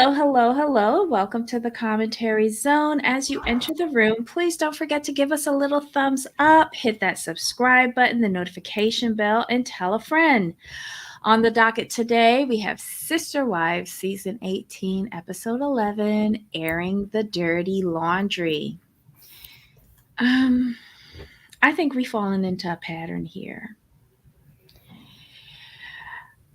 Hello, hello, hello. Welcome to the commentary zone. As you enter the room, please don't forget to give us a little thumbs up, hit that subscribe button, the notification bell, and tell a friend. On the docket today, we have Sister Wives Season 18, Episode 11, Airing the Dirty Laundry. I think we've fallen into a pattern here.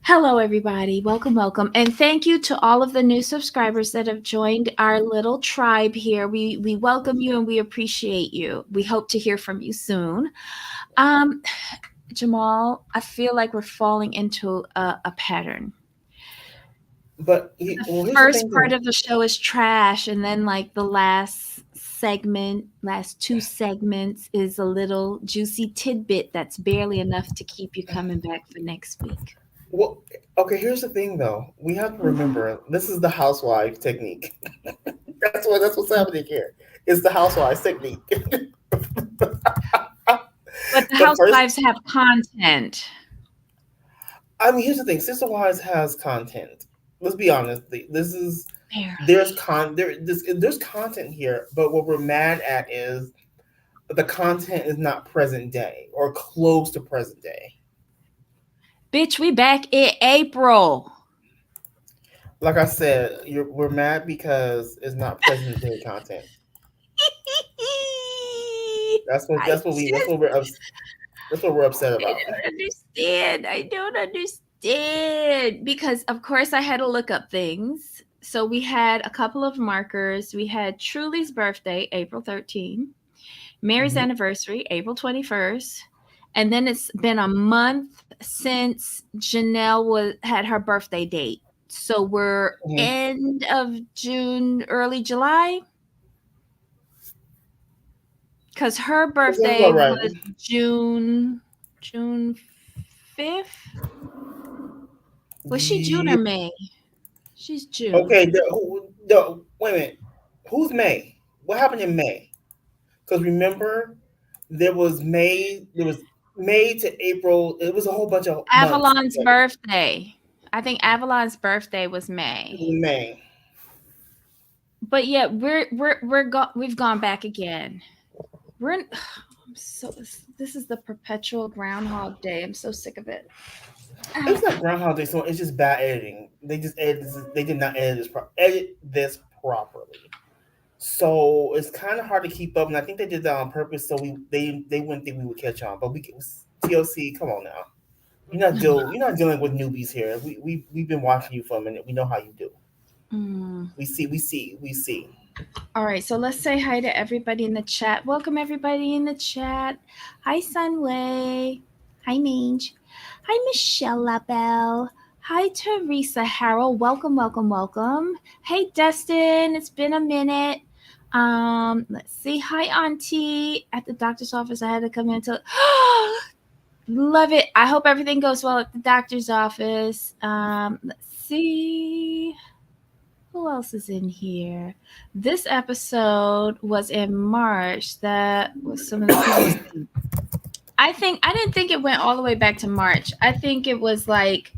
Hello, everybody. Welcome, welcome. And thank you to all of the new subscribers that have joined our little tribe here. We welcome you and we appreciate you. We hope to hear from you soon. Jamal, I feel like we're falling into a pattern. But The first part of the show is trash, and then like the last two segments is a little juicy tidbit that's barely enough to keep you coming back for next week. Well, okay. Here's the thing, though. We have to remember this is the housewife technique. That's what's happening here. It's the housewives technique. But the housewives have content. I mean, here's the thing. Sister Wives has content. Let's be honest. There's content here, but what we're mad at is the content is not present day or close to present day. Bitch, we back in April. Like I said, we're mad because it's not present day content. That's what we're upset about. I don't understand because of course I had to look up things. So we had a couple of markers. We had Truly's birthday, April 13th, Mary's anniversary, April 21st, and then it's been a month since Janelle had her birthday date. So we're end of June, early July. Because her birthday was June 5th. Was she June or May? She's June. Okay, wait a minute. Who's May? What happened in May? Because remember, there was May to April. It was a whole bunch of Avalon's birthday. I think Avalon's birthday was May. May. But yeah, we've gone back again. This is the perpetual Groundhog Day. I'm so sick of it. It's not Groundhog Day, so it's just bad editing. They just they did not edit this properly. So it's kind of hard to keep up, and I think they did that on purpose, so they wouldn't think we would catch on. But TLC, come on now, you're not dealing with newbies here. We've been watching you for a minute. We know how you do. We see. All right, so let's say hi to everybody in the chat. Welcome everybody in the chat. Hi Sunway. Hi Mange. Hi Michelle LaBelle. Hi Teresa Harrell. Welcome, welcome, welcome. Hey Destin, it's been a minute. Let's see. Hi Auntie. At the doctor's office, I had to come in to love it. I hope everything goes well at the doctor's office. Let's see. Who else is in here? This episode was in March. That was some of the people. I didn't think it went all the way back to March. I think it was like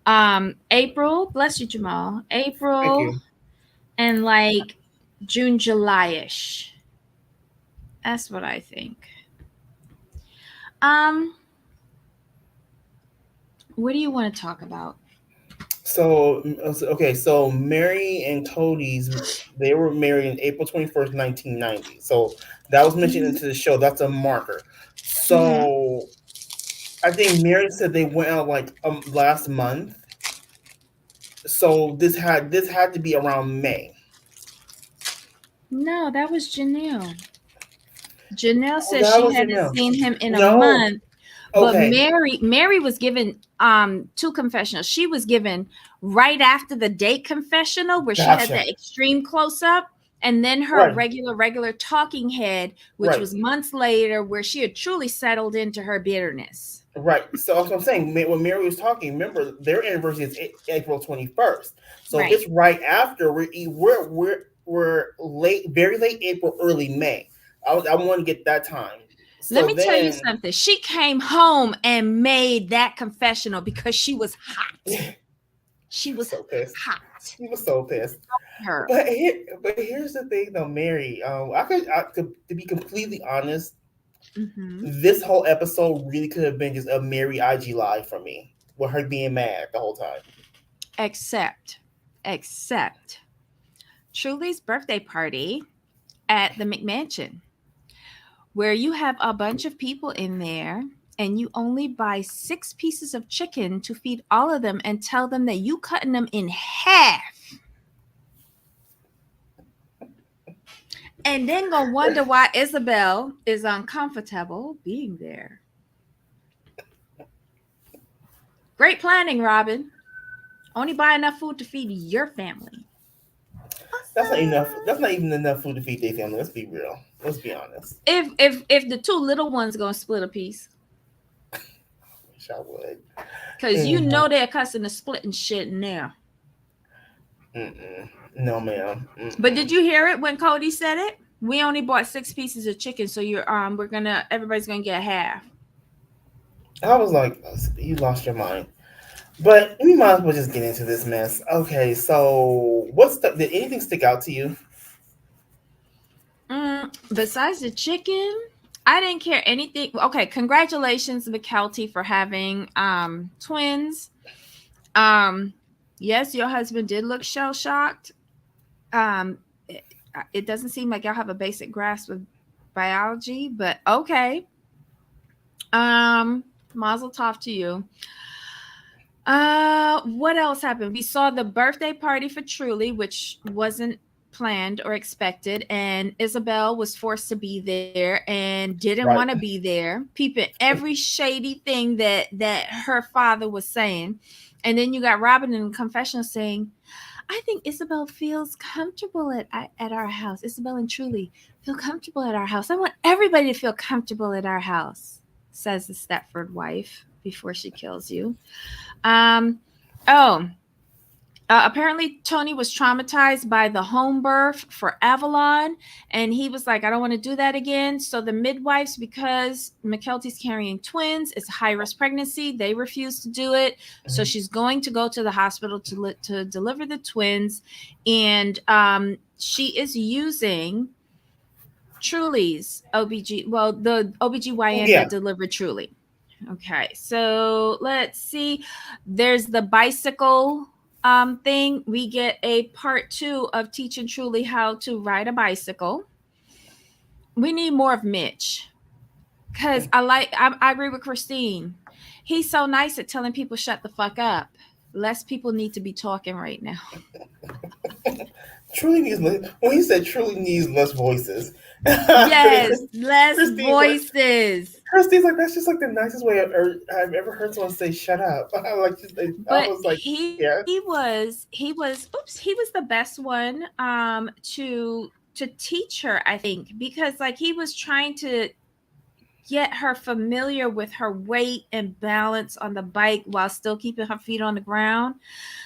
April. Bless you, Jamal. April and like June, July-ish. That's what I think. What do you want to talk about? So Meri and Kody's, they were married on April 21st, 1990. So that was mentioned into the show. That's a marker. So I think Meri said they went out like last month. So this had to be around May. No, that was Janelle. Janelle said she hadn't seen him in a month. But Meri was given 2 confessionals. She was given right after the date confessional where she had that extreme close up, and then her regular talking head, which was months later, where she had truly settled into her bitterness. Right. So that's what I'm saying. When Meri was talking, remember their anniversary is April 21st. So it's right after we're late, very late April, early May. I want to get that time. So let me tell you something. She came home and made that confessional because she was hot. She was was so pissed. hot. He was so pissed. Her. But here's the thing, though, Mary. I could, to be completely honest, Mm-hmm. this whole episode really could have been just a Mary IG live for me, with her being mad the whole time. Except, except Truly's birthday party at the McMansion, where you have a bunch of people in there and you only buy 6 pieces of chicken to feed all of them and tell them that you cutting them in half and then gonna wonder why Isabel is uncomfortable being there. Great planning, Robyn. Only buy enough food to feed your family. That's not enough. Awesome. That's not even enough food to feed their family. Let's be real. Let's be honest. If the 2 little ones gonna split a piece, Wish I would. cause you Anywho, know they're cussing and splitting shit now. mm-mm. No, ma'am. But Mm-mm. did you hear it when Kody said it? We only bought 6 pieces of chicken, so we're gonna everybody's gonna get half. I was like, you lost your mind. But we might as well just get into this mess. Okay, so did anything stick out to you? Besides the chicken, I didn't care anything. Okay, congratulations, McKelty, for having twins. Um, yes, your husband did look shell shocked. Um, it, it doesn't seem like y'all have a basic grasp of biology, but okay. Mazel tov to you. What else happened? We saw the birthday party for Truly, which wasn't planned or expected, and Isabel was forced to be there and didn't want to Right. be there, peeping every shady thing that her father was saying. And then you got Robyn in the confessional saying, I think Isabel feels comfortable at our house. Isabel and Truly feel comfortable at our house. I want everybody to feel comfortable at our house, says the Stepford wife before she kills you. Um, oh, apparently Tony was traumatized by the home birth for Avalon, and he was like, I don't want to do that again. So the midwives, because McKelty's carrying twins, it's a high risk pregnancy, they refuse to do it. So Mhm. she's going to go to the hospital to deliver the twins, and she is using Truly's OBG, well, the Oh OBGYN yeah. that delivered Truly. Okay, so let's see. There's the bicycle thing. We get a part 2 of teaching Truly how to ride a bicycle. We need more of Mitch because I agree with Christine. He's so nice at telling people shut the fuck up. Less people need to be talking right now. Truly needs when he said truly needs less voices. Yes, less Christine's like voices. Christine's like that's just like the nicest way I've ever heard someone say shut up. I But was like, yeah, he was the best one to teach her, I think, because like he was trying to get her familiar with her weight and balance on the bike while still keeping her feet on the ground.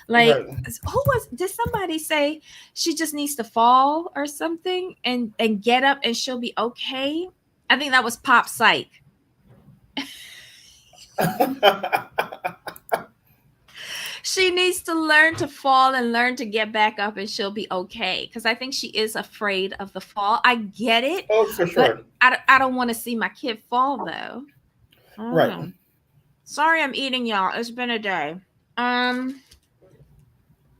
Like, right. did somebody say she just needs to fall or something and get up and she'll be okay? I think that was Pop Psych. She needs to learn to fall and learn to get back up and she'll be okay, because I think she is afraid of the fall. I get it, Oh, for but sure. I don't want to see my kid fall though. I don't Right. know. Sorry, I'm eating, y'all. It's been a day. um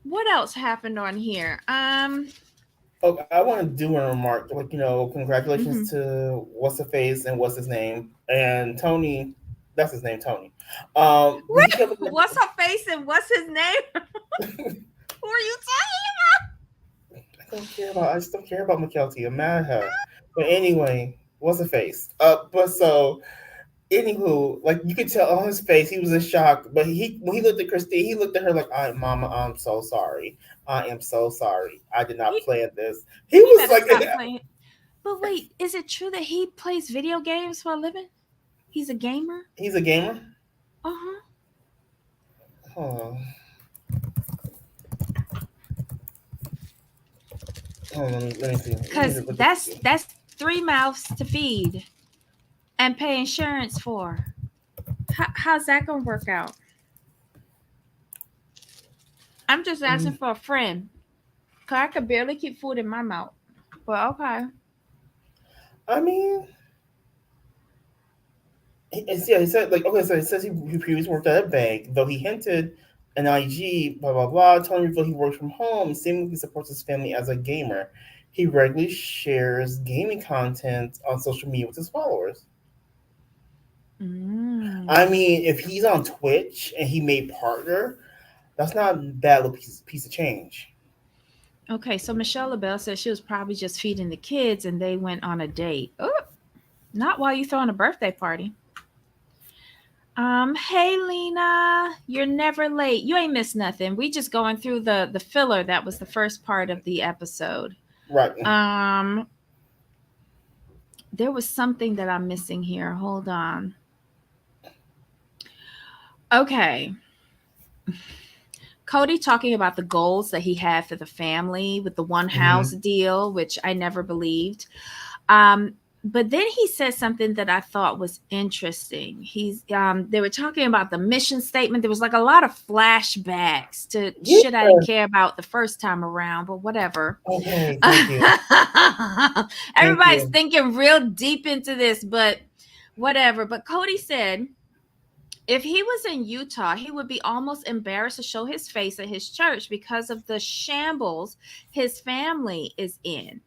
what else happened on here? Oh, I want to do a remark. Like, congratulations Mhm. to what's the face and what's his name and Tony. That's his name, Tony. When he kept looking What's her face and what's his name? Who are you I don't care about. I just don't care about McKelty. I'm mad at her. But anyway, what's the face? But so anywho, like you could tell on his face, he was in shock. But he when he looked at Christine, he looked at her like, Mama, I'm so sorry. I am so sorry. I did not talking plan this." He He was better like, stop playing. But wait, is it true that he plays video games for a living? He's a gamer? he's a gamer. Uh-huh. Hold on, hold on. Let me see. Let me Cause look at that's 3 mouths to feed and pay insurance for. How's that gonna work out? I'm just asking for a friend. Cause I could barely keep food in my mouth. But okay. I mean, yeah, he said like okay, so it says he previously worked at a bank, though he hinted an IG, blah blah blah, telling people he works from home, seemingly supports his family as a gamer. He regularly shares gaming content on social media with his followers. I Mm. mean, if he's on Twitch and he made partner, that's not a bad little piece of change. Okay, so Michelle LaBelle said she was probably just feeding the kids and they went on a date. Oh, not while you throwing a birthday party. Hey Lena, you're never late. You ain't missed nothing. We just going through the filler that was the first part of the episode. Right. Um, there was something that I'm missing here. Hold on. Okay. Kody talking about the goals that he had for the family with the one Hmm. house deal, which I never believed. Um, but then he said something that I thought was interesting. They were talking about the mission statement. There was like a lot of flashbacks to Yeah. shit I didn't care about the first time around, but whatever. Okay. Thank you. Thank Everybody's you. thinking real deep into this, but whatever. But Kody said if he was in Utah, he would be almost embarrassed to show his face at his church because of the shambles his family is in.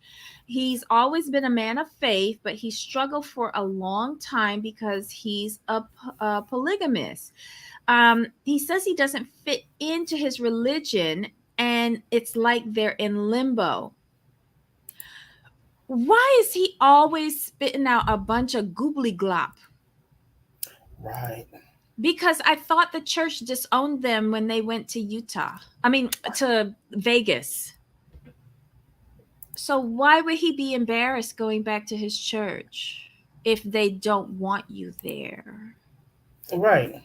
He's always been a man of faith, but he struggled for a long time because he's a polygamist. He says he doesn't fit into his religion and it's like they're in limbo. Why is he always spitting out a bunch of goobly glop? Right. Because I thought the church disowned them when they went to Utah. I mean, to Vegas. So why would he be embarrassed going back to his church if they don't want you there? Right.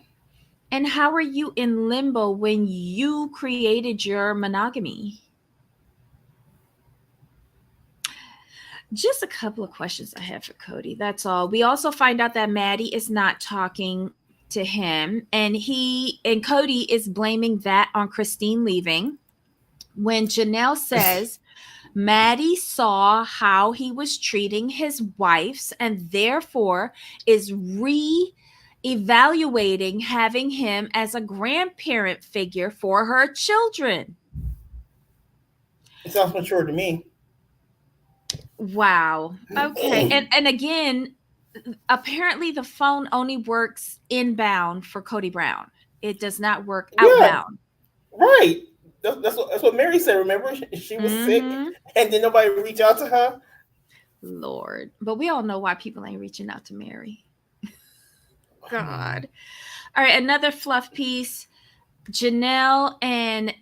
And how are you in limbo when you created your monogamy? Just a couple of questions I have for Kody. That's all. We also find out that Maddie is not talking to him, and Kody is blaming that on Christine leaving. When Janelle says Maddie saw how he was treating his wives and therefore is evaluating having him as a grandparent figure for her children. It sounds mature to me. Wow. Okay. And again, apparently the phone only works inbound for Kody Brown. It does not work Yeah. outbound. Right. That's what Mary said. Remember, she was sick, Mhm. and then nobody reach out to her. Lord. But we all know why people ain't reaching out to Mary. I mean, God. All right, another fluff piece. Janelle and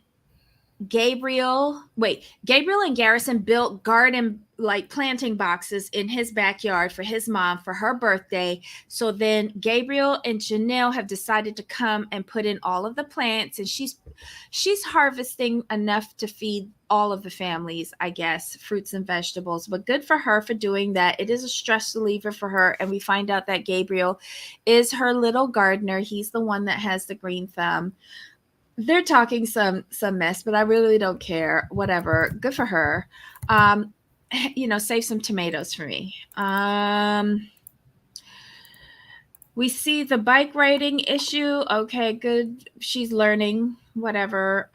Gabriel and Garrison built garden like planting boxes in his backyard for his mom for her birthday. So then Gabriel and Janelle have decided to come and put in all of the plants, and she's harvesting enough to feed all of the families, I guess, fruits and vegetables. But good for her for doing that. It is a stress reliever for her, and we find out that Gabriel is her little gardener. He's the one that has the green thumb. They're talking some mess, but I really don't care. Whatever. Good for her. Um, save some tomatoes for me. We see the bike riding issue. Okay, good. She's learning. Whatever.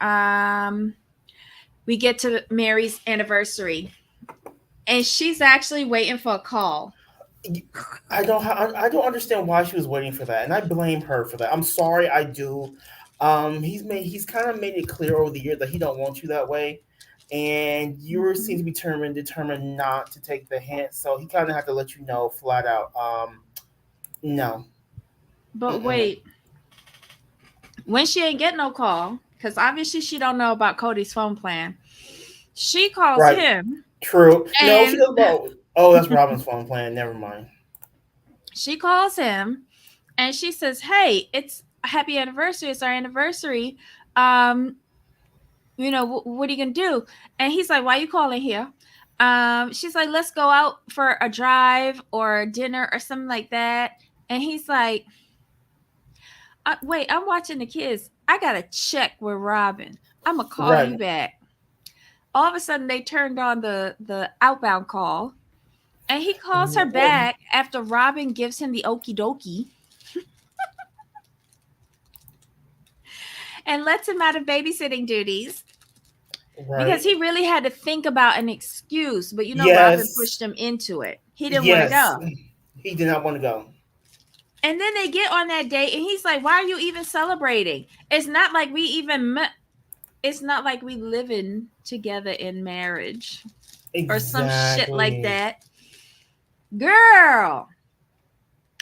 We get to Mary's anniversary, and she's actually waiting for a call. I don't understand why she was waiting for that, and I blame her for that. I'm sorry, I do. He's kind of made it clear over the years that he don't want you that way, and you seem Mhm. to be determined not to take the hint. So he kind of had to let you know flat out. No. But Mm-mm. wait, when she ain't get no call, because obviously she don't know about Cody's phone plan. She calls Right. him True. No, she and doesn't know. Oh, that's Robin's phone plan. Never mind. she calls him and she says, "Hey, it's a happy anniversary. It's our anniversary. Um, what are you gonna do?" And he's like, "Why are you calling here?" She's like, "Let's go out for a drive or dinner or something like that." And he's like, "Wait, I'm watching the kids. I gotta check with Robyn." I'm gonna call you Right. back. All of a sudden, they turned on the outbound call, and he calls her Well, back after Robyn gives him the okie dokie and lets him out of babysitting duties because right. he really had to think about an excuse. But Robyn Yes. pushed him into it. He didn't want to Yes. go. He did not want to go. And then they get on that date, and he's like, "Why are you even celebrating? It's not like we even met. It's not like we living together in marriage or some shit like Exactly. that, girl."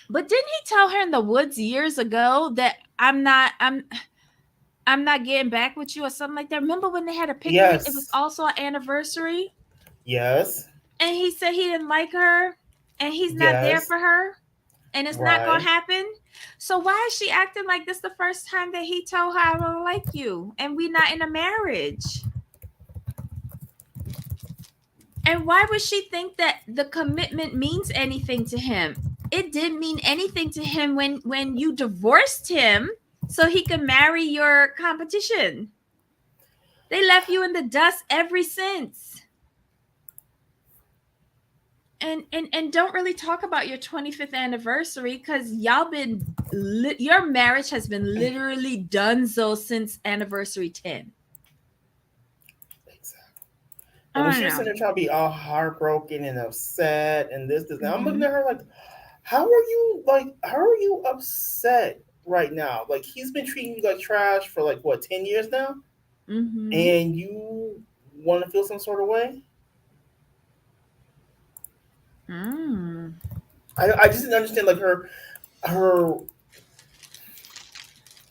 But didn't he tell her in the woods years ago that I'm not getting back with you or something like that? Remember when they had a picnic? It was Yes. also an anniversary, Yes. and he said he didn't like her, and he's not there Yes. for her, and it's not gonna Right. happen. So why is she acting like this the first time that he told her I don't like you and we not in a marriage? And why would she think that the commitment means anything to him? It didn't mean anything to him when you divorced him so he could marry your competition. They left you in the dust ever since. And don't really talk about your 25th anniversary because y'all been your marriage has been literally done so since anniversary 10. Exactly. And I when don't she was know. sitting there trying to be all heartbroken and upset and this, and I'm looking Mm-hmm. at her like, how are you upset right now? Like he's been treating you like trash for like what, 10 years now, Mm-hmm. and you want to feel some sort of way. Mm. I just didn't understand like her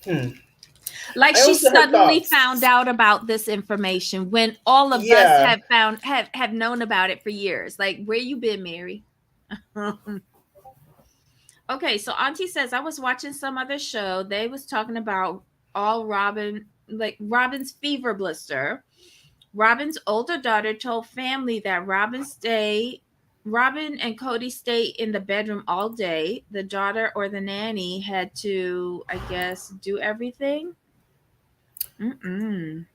hmm. Like I she understood her suddenly thoughts. found out about this information when all of us Yeah. have known about it for years. Like, where you been, Mary? Okay, so Auntie says I was watching some other show. They was talking about all Robyn, like Robyn's fever blister. Robyn's older daughter told family that Robyn and Kody stayed in the bedroom all day. The daughter or the nanny had to, I guess, do everything. Mm-mm.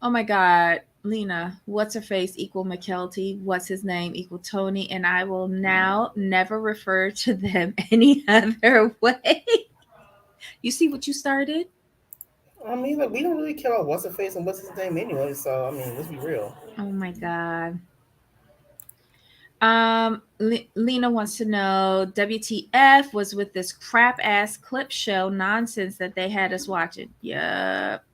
Oh my God, Lena, what's her face equal McKelty? What's his name equal Tony? And I will now never refer to them any other way. You see what you started? I mean, like we don't really care about what's her face and what's his name anyway. So I mean, let's be real. Oh my God. Lena wants to know WTF was with this crap ass clip show nonsense that they had us watching. Yep.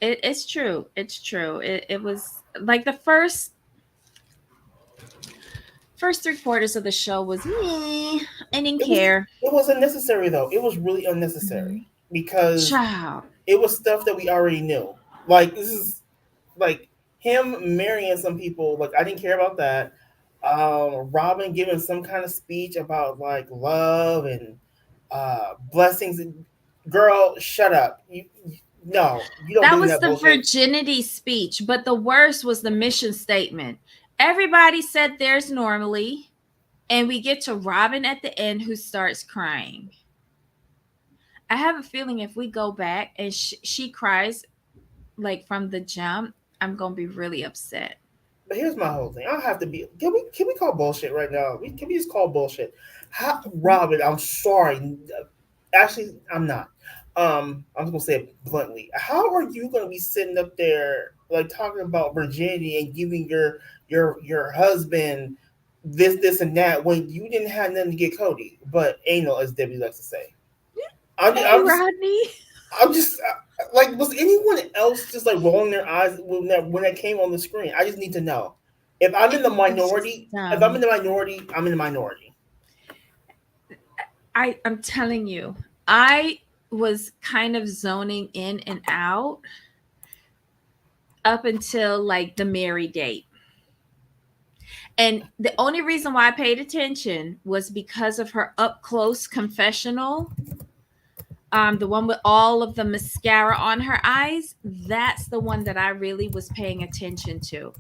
It's true. It's true. It was like the first three quarters of the show was me. I didn't It was care. it was unnecessary though. It was really unnecessary Mhm. because Child. it was stuff that we already knew. Like this is like him marrying some people. Like I didn't care about that. Robyn giving some kind of speech about like love and blessings. Girl, shut up. No, you don't That believe in was that the bullshit. virginity speech, but the worst was the mission statement. Everybody said theirs normally, and we get to Robyn at the end who starts crying. I have a feeling if we go back and she cries like from the jump, I'm going to be really upset. But here's my whole thing. I don't have to be. Can we call bullshit right now? Can we just call bullshit? How, Robyn? I'm sorry. Actually, I'm not. I'm just gonna say it bluntly. How are you gonna be sitting up there like talking about virginity and giving your husband this and that when you didn't have nothing to get Kody, but anal, as Debbie likes to say. I'm just, Hey, I'm just Rodney. I'm just like, was anyone else just like rolling their eyes when that came on the screen? I just need to know. If I'm in the It was just minority, if I'm in dumb. the minority, I'm in the minority. I'm telling you, I was kind of zoning in and out up until like the Mary date. And the only reason why I paid attention was because of her up close confessional. The one with all of the mascara on her eyes. That's the one that I really was paying attention to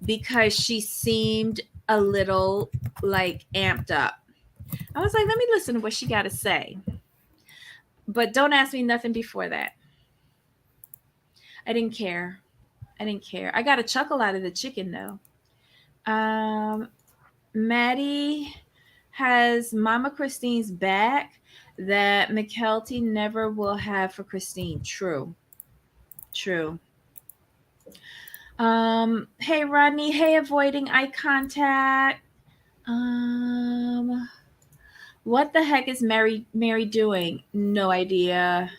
because she seemed a little like amped up. I was like, let me listen to what she got to say. But don't ask me nothing before that. I didn't care. I didn't care. I got a chuckle out of the chicken though. Maddie has Mama Christine's back that McKelty never will have for Christine. True. True. Hey Rodney, hey avoiding eye contact. Um what the heck is Mary doing? No idea.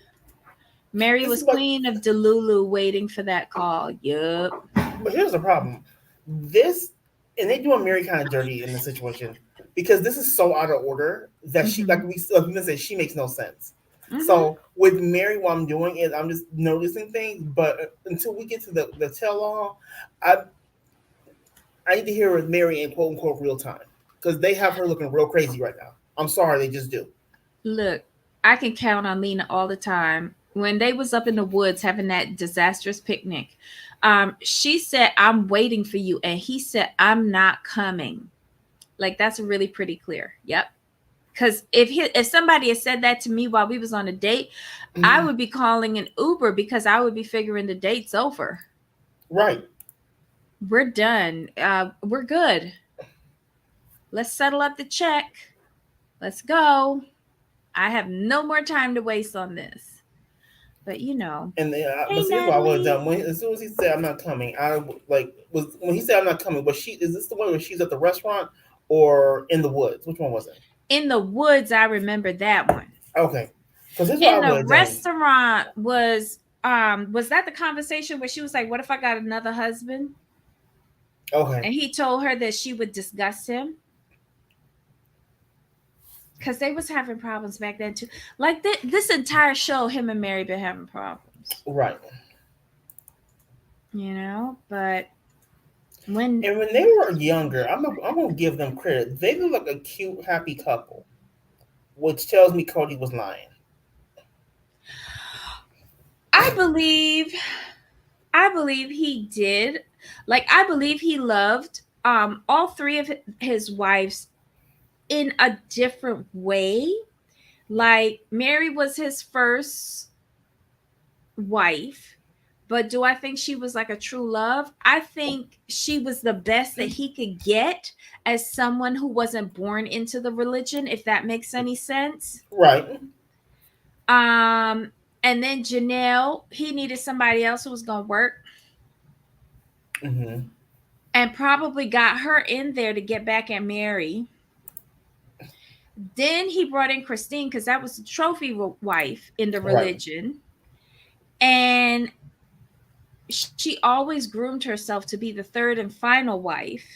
Mary This was is what, queen of Delulu waiting for that call. Yup. but here's the problem. This, and they doing Mary kind of dirty in the situation because this is so out of order that she, Mhm. like we said, she makes no sense. Mhm. So with Mary, while I'm doing it, I'm just noticing things. But until we get to the tell all, I need to hear with Mary in quote unquote real time because they have her looking real crazy right now. I'm sorry, they just do. Look, I can count on Lena all the time. When they was up in the woods having that disastrous picnic, she said, "I'm waiting for you," and he said, "I'm not coming." Like that's really pretty clear. Yep. Because if somebody had said that to me while we was on a date, I Mhm. would be calling an Uber because I would be figuring the date's over. Right. We're done. We're good. Let's settle up the check. Let's go. I have no more time to waste on this. But And hey but see, here's what I would have Natalie, done. As soon as he said I'm not coming, like was when he said I'm not coming. Was she? Is this the one where she's at the restaurant or in the woods? Which one was it? in the woods, I remember that one. Okay, because here's what I In the would have done. restaurant was that the conversation where she was like, "What if I got another husband?" Okay, And he told her that she would disgust him because they was having problems back then too. Like this entire show, him and Mary been having problems, right. But when And when they were younger, I'm gonna give them credit. They look like a cute, happy couple, which tells me Kody was lying. I believe I believe he did. Like I believe he loved all three of his wives in a different way. Like Mary was his first wife, but do I think she was like a true love? I think she was the best that he could get as someone who wasn't born into the religion, if that makes any sense. Right. Um and then Janelle, he needed somebody else who was going to work Hmm. and probably got her in there to get back at Mary. Then he brought in Christine because that was the trophy wife in the Right. religion. And she always groomed herself to be the third and final wife.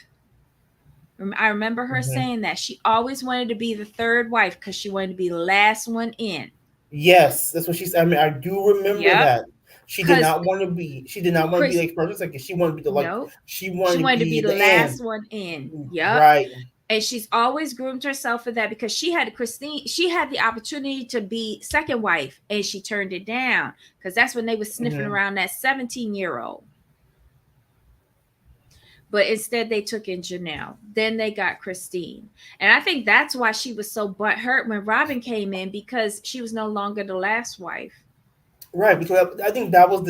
I remember her Hmm. saying that she always wanted to be the third wife because she wanted to be the last one in. Yes, that's what she said. I mean, I do remember Yep. that. She did Because not want to be. She did not want to be Chris, like first or second. She wanted to be the like. no, She she wanted to wanted to be be the the end. last one in. Yep. Right. And she's always groomed herself for that because she had the opportunity to be second wife and she turned it down because that's when they was sniffing Hmm. around that 17-year-old. But instead they took in Janelle. Then they got Christine. And I think that's why she was so butthurt when Robyn came in because she was no longer the last wife. Right, because I think that was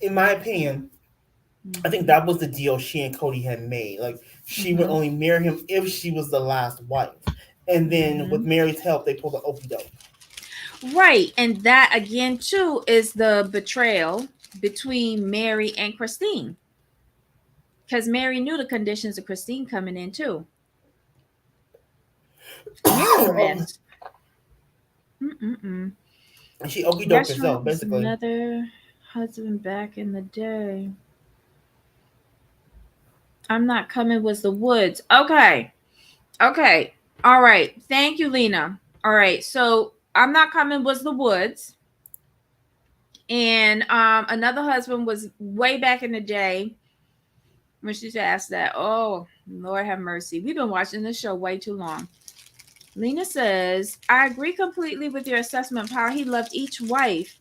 in my opinion, I think Mm-hmm. that was the deal she and Kody had made. Like she would Mm-hmm. only marry him if she was the last wife, and then with Mm-hmm. Mary's help, they pulled the okey doke. Right. And that again too is the betrayal between Mary and Christine. Because Mary knew the conditions of Christine coming in too. Mary's a Um, mess. Mm-mm-mm. and she okey doked Restaurant herself, was basically. another husband back in the day. I'm not coming was the woods. Okay. Okay. All right. Thank you, Lena. All right. So I'm not coming was the woods. And another husband was way back in the day when she asked that. Oh, Lord have mercy. We've been watching this show way too long. Lena says, I agree completely with your assessment of how he loved each wife.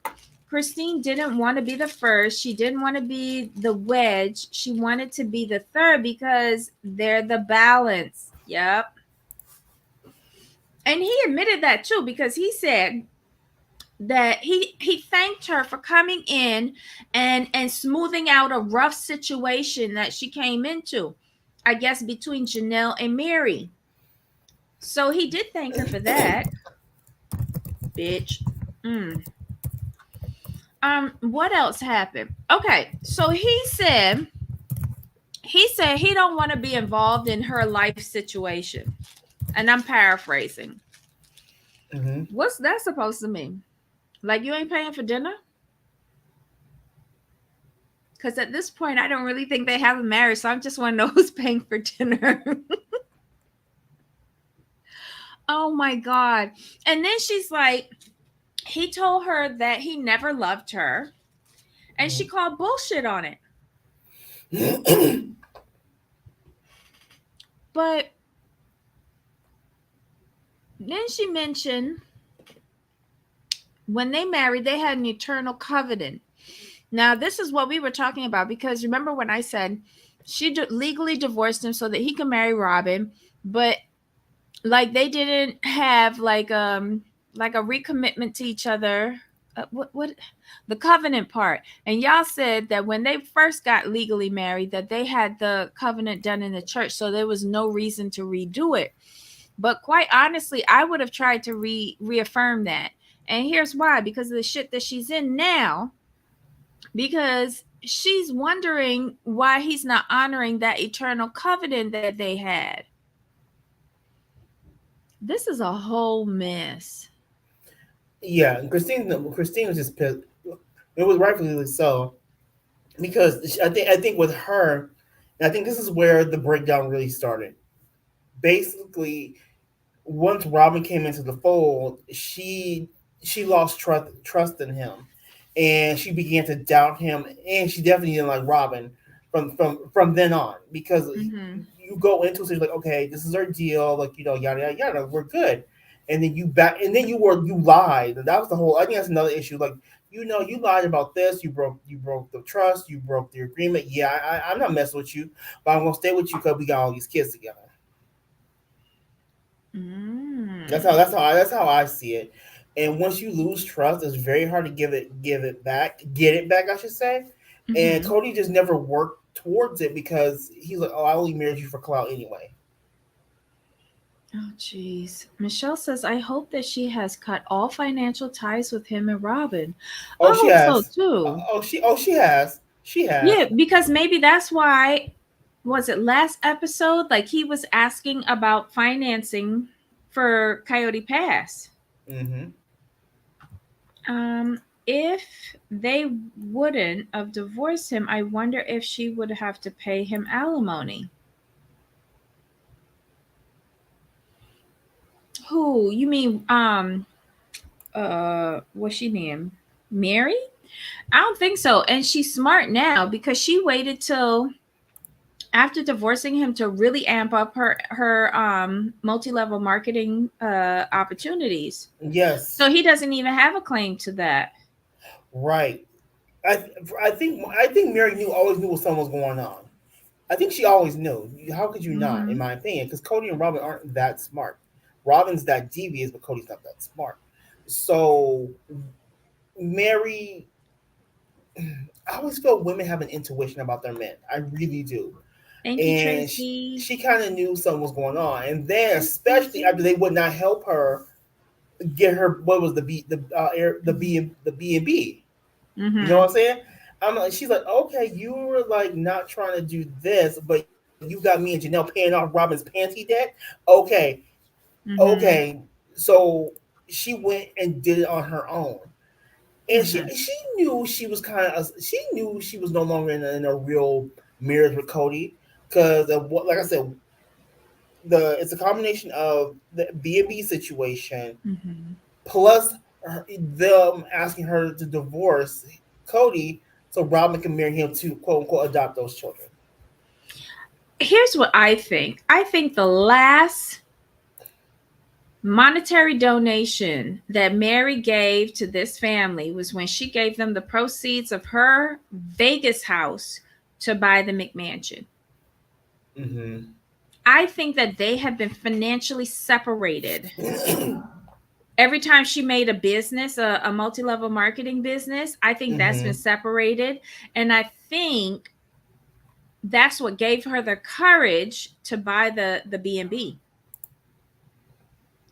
Christine didn't want to be the first. She didn't want to be the wedge. She wanted to be the third because they're the balance. Yep. And he admitted that too because he said that he thanked her for coming in and smoothing out a rough situation that she came into, I guess, between Janelle and Meri. So he did thank her for that, bitch. Mm. What else happened? Okay, so he said he don't want to be involved in her life situation. And I'm paraphrasing. Mm-hmm. What's that supposed to mean? Like you ain't paying for dinner? Because at this point, I don't really think they have a marriage, so I just want to know who's paying for dinner. Oh my God. And then she's like, he told her that he never loved her, and she called bullshit on it. Mm-hmm. But then she mentioned when they married, they had an eternal covenant. Now, this is what we were talking about because remember when I said she legally divorced him so that he could marry Robyn, but like they didn't have like a recommitment to each other. What the covenant part? And y'all said that when they first got legally married, that they had the covenant done in the church, so there was no reason to redo it. But quite honestly, I would have tried to reaffirm that. And here's why: because of the shit that she's in now. Because she's wondering why he's not honoring that eternal covenant that they had. This is a whole mess. Yeah, Christine was just pissed. It was rightfully so because I think with her, and I think this is where the breakdown really started. Basically, once Robyn came into the fold, she lost trust in him, and she began to doubt him, and she definitely didn't like Robyn from then on because Mm-hmm. you go into it so you're like, okay, this is our deal, like yada yada yada, we're good, and then you lied. That was the whole. I think that's another issue. Like you lied about this. You broke the trust. You broke the agreement. Yeah, I'm not messing with you, but I'm gonna stay with you because we got all these kids together. That's how Mm. that's how I see it. And once you lose trust, it's very hard to get it back, I should say. And Mm-hmm. Kody just never worked towards it because he's like, "Oh, I only married you for clout anyway." Oh, jeez. Michelle says, I hope that she has cut all financial ties with him and Robyn. Oh, I she hope so has. too. She has. She has. Yeah, because maybe that's why, was it last episode? Like he was asking about financing for Coyote Pass. Mm-hmm. If they wouldn't have divorced him, I wonder if she would have to pay him alimony. Who? You mean what's she name? Meri? I don't think so. And she's smart now because she waited till after divorcing him to really amp up her multi-level marketing opportunities. Yes. So he doesn't even have a claim to that. Right. I I think Mary always knew what something was going on. I think she always knew. How could you not, in Mm-hmm. my opinion? Because Kody and Robyn aren't that smart. Robyn's that devious, but Cody's not that smart. So Mary, I always feel women have an intuition about their men. I really do. Thank you, And Tracy. she kind of knew something was going on. And then, Hi, especially after Susie. they would not help her get her what was the B and B. You know Mm-hmm. what I'm saying? I'm like, she's like, okay, you were like not trying to do this, but you got me and Janelle paying off Robyn's panty debt. Okay, Mm-hmm. okay. So she went and did it on her own, and she Mm-hmm. she knew she was she knew she was no longer in a real marriage with Kody because of what, like I said, it's a combination of the B&B situation Mm-hmm. plus them asking her to divorce Kody so Robyn can marry him to quote unquote adopt those children. Here's what I think. I think the last monetary donation that Meri gave to this family was when she gave them the proceeds of her Vegas house to buy the McMansion. Mm-hmm. I think that they have been financially separated Every time she made a business, a multi-level marketing business, I think that's been Mm-hmm. separated. And I think that's what gave her the courage to buy the B&B,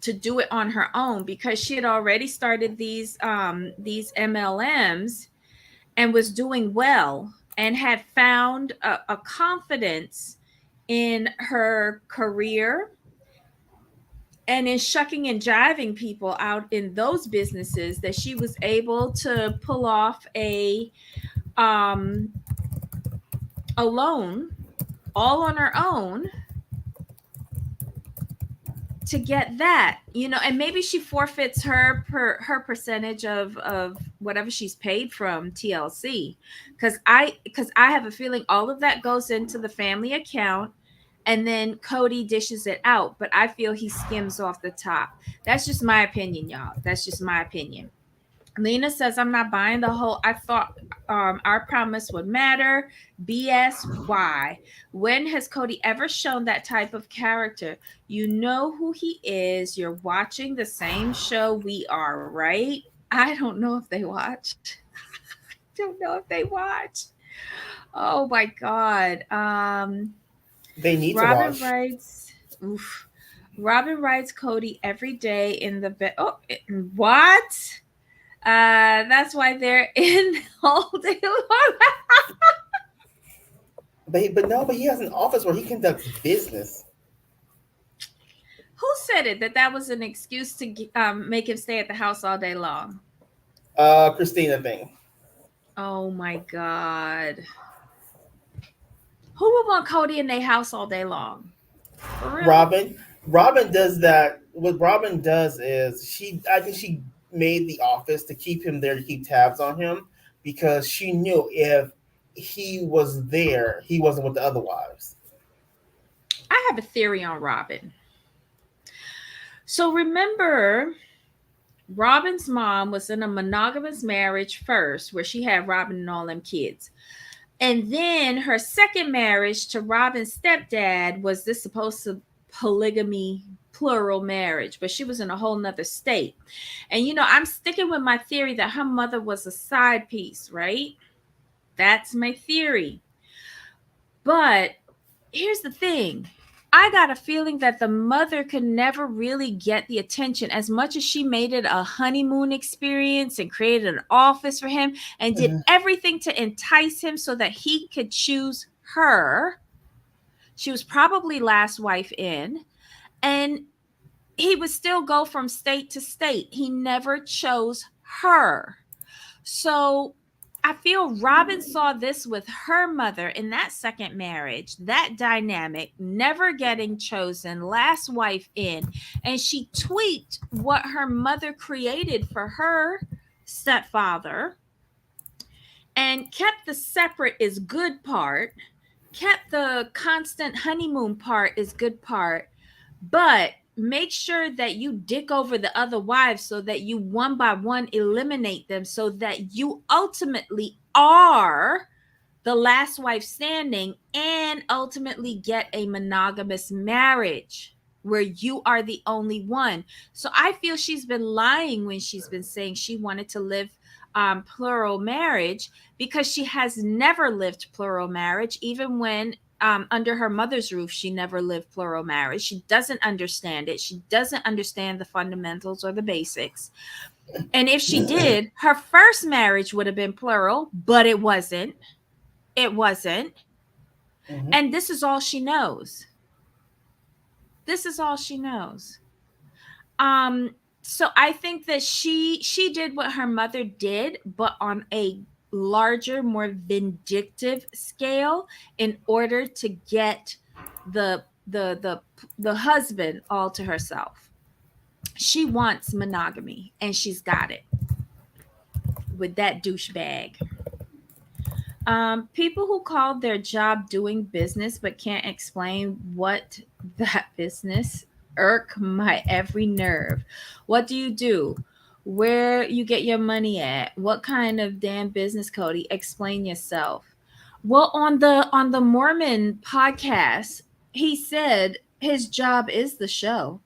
to do it on her own, because she had already started these MLMs and was doing well and had found a confidence in her career and in shucking and jiving people out in those businesses, that she was able to pull off um a loan all on her own to get that, and maybe she forfeits her percentage of whatever she's paid from TLC, because I have a feeling all of that goes into the family account, and then Kody dishes it out, but I feel he skims off the top. That's just my opinion, y'all. That's just my opinion. Lena says, I'm not buying the whole, I thought our promise would matter. BS, why? When has Kody ever shown that type of character? You know who he is. You're watching the same show we are, right? I don't know if they watch. Don't know if they watch. Oh my God. They need to Robyn watch. writes, oof. Robyn writes Kody every day in the bed. Oh, what? That's why they're in all day long. But no, but he has an office where he conducts business. Who said it, that was an excuse to make him stay at the house all day long? Christina thing. Oh my God. Who would want Kody in their house all day long? For real? Robyn. Robyn does that. What Robyn does is I think she made the office to keep him there, to keep tabs on him, because she knew if he was there, he wasn't with the other wives. I have a theory on Robyn. So remember, Robyn's mom was in a monogamous marriage first, where she had Robyn and all them kids. And then her second marriage to Robyn's stepdad was this supposed to polygamy plural marriage, but she was in a whole nother state. And I'm sticking with my theory that her mother was a side piece, right? That's my theory. But here's the thing. I got a feeling that the mother could never really get the attention, as much as she made it a honeymoon experience and created an office for him and did Mhm. everything to entice him so that he could choose her. She was probably last wife in, and he would still go from state to state. He never chose her. So I feel Robyn saw this with her mother in that second marriage, that dynamic, never getting chosen, last wife in, and she tweaked what her mother created for her stepfather and kept the separate is good part, kept the constant honeymoon part is good part, but make sure that you dick over the other wives so that you one by one eliminate them, so that you ultimately are the last wife standing and ultimately get a monogamous marriage where you are the only one. So I feel she's been lying when she's been saying she wanted to live plural marriage, because she has never lived plural marriage. Even when under her mother's roof, she never lived plural marriage. She doesn't understand it. She doesn't understand the fundamentals or the basics. And if she did, her first marriage would have been plural, but it wasn't. It wasn't. Mhm. And this is all she knows. This is all she knows. Um, so I think that she did what her mother did, but on a larger, more vindictive scale, in order to get the the the the husband all to herself. She wants monogamy, and she's got it with that douchebag. People who call their job doing business but can't explain what that business, irk my every nerve. What do you do? Where you get your money at? What kind of damn business, Kody? Explain yourself. Well, on the Mormon podcast, he said his job is the show.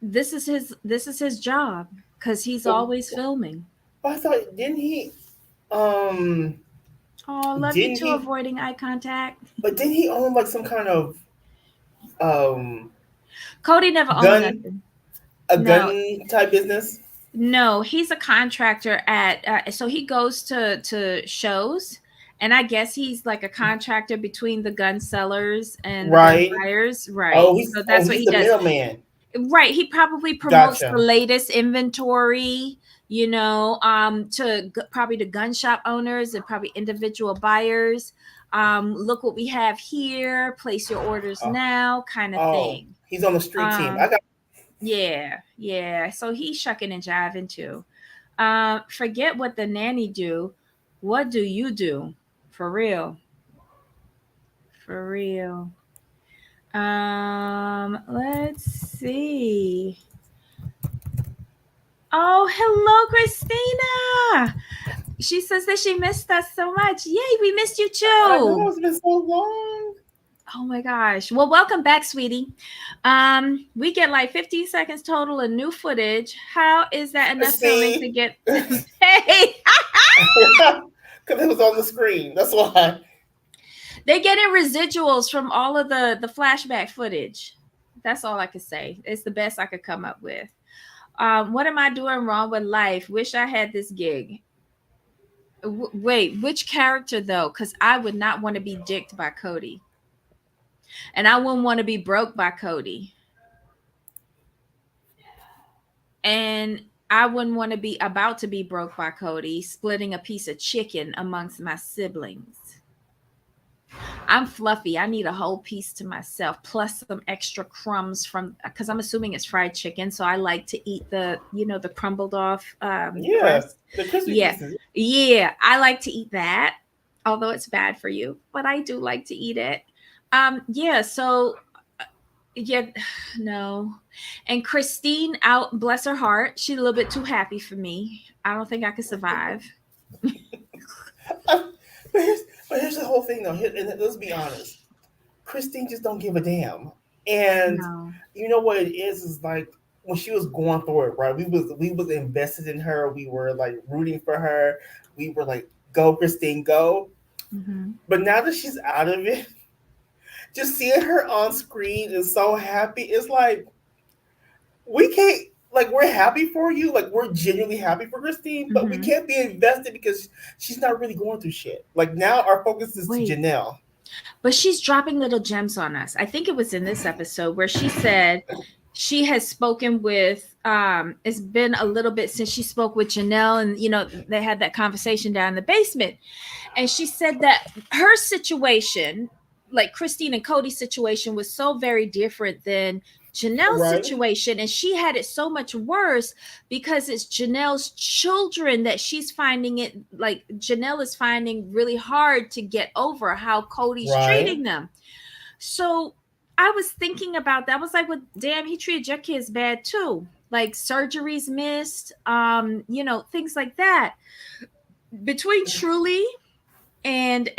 this is his job because he's But, always filming. but I thought didn't he um Oh, love you didn't too. he Avoiding eye contact. but didn't he own like some kind of um Kody never owned gun nothing. a No, gun type business? no, he's a contractor at. So he goes to shows, and I guess he's like a contractor between the gun sellers and the gun Right. buyers. Right. So Oh that's what he's he the does. middleman. Right. He probably promotes the Gotcha. latest inventory, probably the gun shop owners and probably individual buyers. Look what we have here. Place your orders Oh, now, kind of oh, thing. he's on the street team. I Um, got yeah, yeah. So he's shucking and jiving too. Forget what the nanny do. What do you do? For real. For real. Let's see. Oh, hello, Christina. She says that she missed us so much. Yay, we missed you I know too. it's been so long. Oh my gosh. Well, welcome back, sweetie. We get like 15 seconds total of new footage. How is that enough filming to See, get because hey? it was on the screen. That's why. They get in residuals from all of the flashback footage. That's all I could say. It's the best I could come up with. What am I doing wrong with life? Wish I had this gig. Wait, which character though? Because I would not want to be dicked by Kody, and I wouldn't want to be broke by Kody, and I wouldn't want to be about to be broke by Kody, splitting a piece of chicken amongst my siblings. I'm fluffy. I need a whole piece to myself, plus some extra crumbs from because I'm assuming it's fried chicken. So I like to eat the crumbled off Yeah, crust. the crispy Yeah, pieces. yeah, I like to eat that. Although it's bad for you, but I do like to eat it. Yeah. So yeah, no. And Christine out, bless her heart, she's a little bit too happy for me. I don't think I could survive. Uh, but here's but here's the whole thing though. And let's be honest. Christine just don't give a damn. And No. you know what it is like when she was going through it, right? We was invested in her. We were like rooting for her. We were like, go Christine, go. Hmm. But now that she's out of it, just seeing her on screen is so happy. It's like we can't like we're happy for you, like we're genuinely happy for Christine, but we Hmm. can't be invested because she's not really going through shit. Like now our focus is to Wait, Janelle. but she's dropping little gems on us. I think it was in this episode where she said she has spoken with it's been a little bit since she spoke with Janelle, and they had that conversation down in the basement, and she said that her situation, like Christine and Kody's situation, was so very different than Janelle's Right? situation, and she had it so much worse because it's Janelle's children that she's finding it like Janelle is finding really hard to get over how Kody's Right? treating them. So I was thinking about that. I was like, well, damn, he treated your kids bad too. Like surgeries missed, things like that. Between Truly and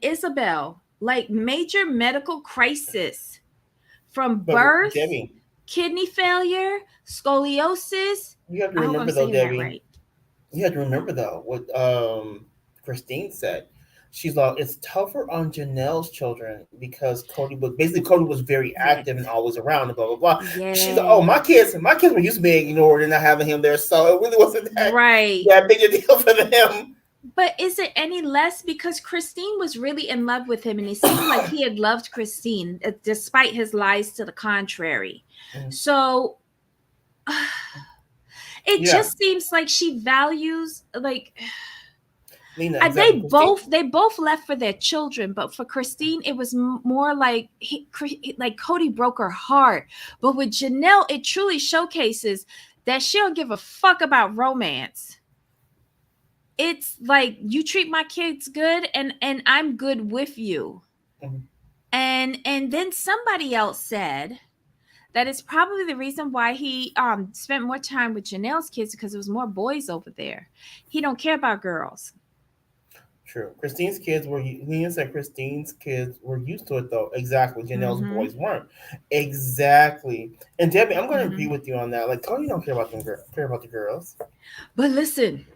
Isabel, like major medical crisis from But birth, Debbie, kidney failure, scoliosis. you have to I hope I'm remember though, saying that Debbie, right. you have to remember though what Christine said. She's like, it's tougher on Janelle's children because Cody was very Yes. active and always around and blah blah blah. She's like, oh Yes. my kids were used to being ignored and not having him there, so it really wasn't Right. that big a deal for them. But is it any less because Christine was really in love with him and it seemed like he had loved Christine despite his lies to the contrary. So it Yeah, just seems like she values like Lena, they exactly. Christine, both left for their children, but for Christine it was more like like Kody broke her heart. But with Janelle it truly showcases that she don't give a fuck about romance. It's like you treat my kids good and I'm good with you. mhm, And then somebody else said that it's probably the reason why he spent more time with Janelle's kids because there was more boys over there. He don't care about girls. True. Christine's kids were. Leah said Christine's kids were used to it though. Exactly. Janelle's Mm-hmm. boys weren't. Exactly. And Debbie, I'm going to Mm-hmm. agree with you on that. Like Tony don't care about them. Care about the girls. But listen.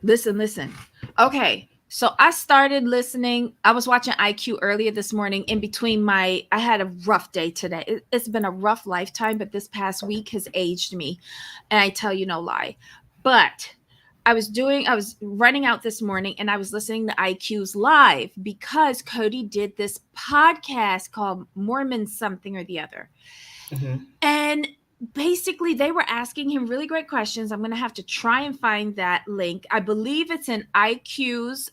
Okay, so I started listening. I was watching IQ earlier this morning. In between I had a rough day today. It's been a rough lifetime, but this past week has aged me, and I tell you no lie. But I was running out this morning, and I was listening to IQ's live because Kody did this podcast called Mormon something or the other. Mm-hmm. And basically, they were asking him really great questions. I'm going to have to try and find that link. I believe it's in IQ's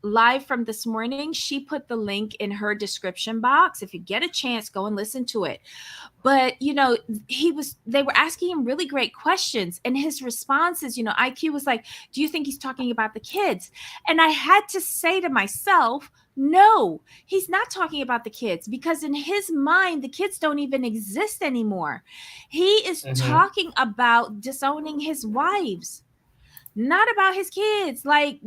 live from this morning. She put the link in her description box. If you get a chance, go and listen to it. But they were asking him really great questions, and his responses, IQ was like, do you think he's talking about the kids? And I had to say to myself, no, he's not talking about the kids, because in his mind the kids don't even exist anymore. He is Mm-hmm. talking about disowning his wives, not about his kids. Like,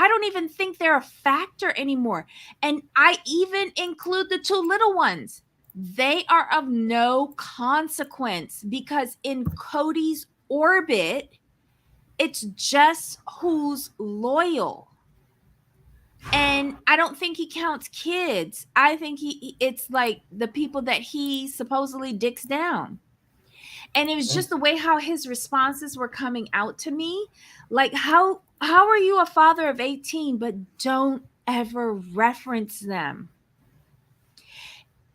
I don't even think they're a factor anymore. And I even include the two little ones. They are of no consequence, because in Kody's orbit, it's just who's loyal. And I don't think he counts kids. I think it's like the people that he supposedly dicks down. And it was just the way how his responses were coming out to me. Like, how are you a father of 18 but don't ever reference them?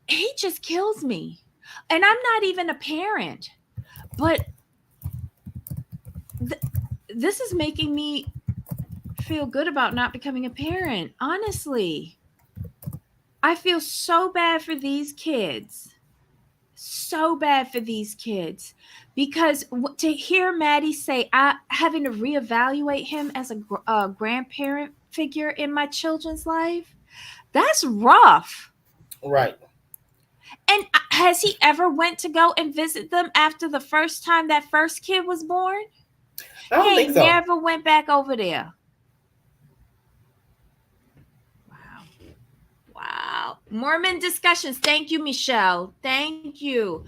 He just kills me. And I'm not even a parent, but th- this is making me feel good about not becoming a parent. Honestly, I feel so bad for these kids. So bad for these kids, because to hear Maddie say, I having to reevaluate him as a grandparent figure in my children's life, that's rough. Right. And has he ever went to go and visit them after the first time that first kid was born? I He don't think ain't so. never went back over there. Wow. Wow. Mormon discussions. Thank you, Michelle. Thank you.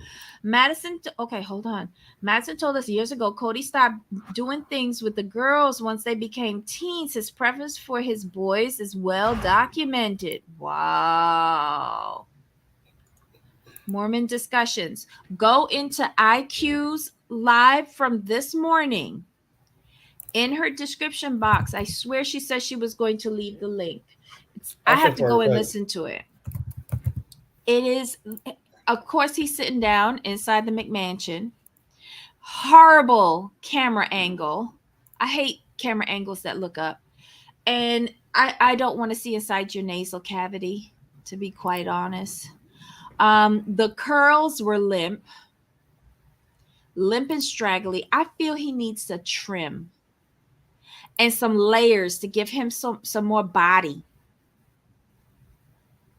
Okay, hold on. Madison told us years ago Kody stopped doing things with the girls once they became teens. His preference for his boys is well documented. Wow. Mormon discussions. Go into IQ's live from this morning. In her description box, I swear she says she was going to leave the link. I I'll have check to for go it. and Good. listen to it. It is, of course, he's sitting down inside the McMansion. Horrible camera angle. I hate camera angles that look up. And I don't want to see inside your nasal cavity, to be quite honest. The curls were limp and straggly. I feel he needs to trim and some layers to give him some more body.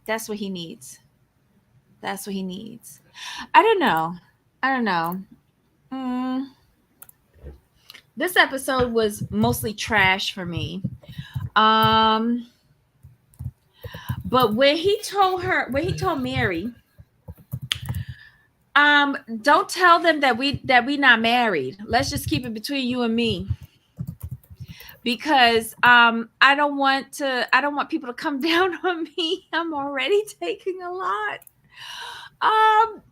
That's what he needs. That's what he needs. I don't know. I don't know. Mm, this episode was mostly trash for me. Um, but when he told Meri, don't tell them that we not married. Let's just keep it between you and me, because I don't want people to come down on me. I'm already taking a lot. Um,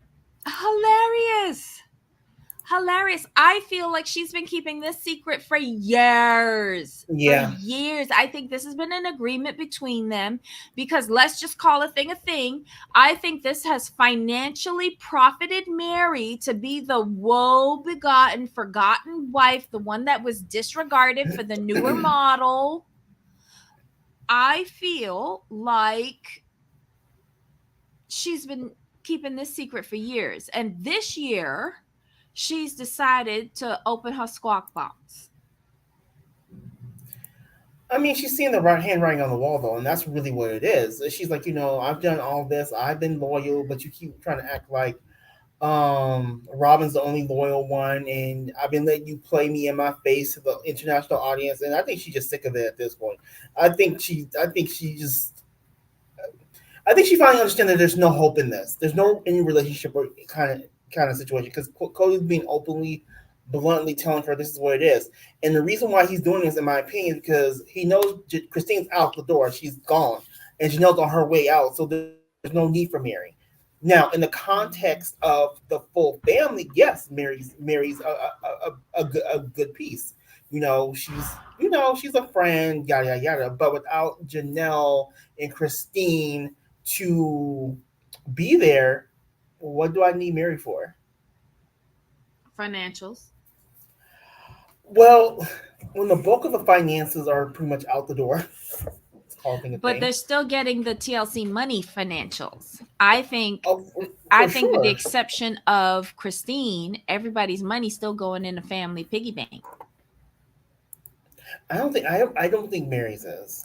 hilarious. Hilarious. I feel like she's been keeping this secret for years. For Yeah. years. I think this has been an agreement between them, because let's just call a thing a thing. I think this has financially profited Meri to be the woe begotten, forgotten wife, the one that was disregarded for the newer model. I feel like she's been keeping this secret for years. And this year, she's decided to open her squawk box. I mean, she's seeing the right handwriting on the wall, though, and that's really what it is. She's like, I've done all this. I've been loyal, but you keep trying to act like Robyn's the only loyal one, and I've been letting you play me in my face to the international audience, and I think she's just sick of it at this point. I think she finally understands that there's no hope in this. There's no any relationship or kind of situation because Cody's being openly, bluntly telling her this is what it is, and the reason why he's doing this, in my opinion, is because he knows Christine's out the door. She's gone, and Janelle's on her way out, so there's no need for Meri. Now, in the context of the full family, yes, Meri's a good piece. She's a friend, yada yada yada. But without Janelle and Christine to be there, what do I need Meri for? Financials. Well, when the bulk of the finances are pretty much out the door, it's causing a But thing. they're still getting the TLC money financials. I think Oh, I for think with the sure. exception of Christine, everybody's money's still going in the family piggy bank. I don't think Mary's is.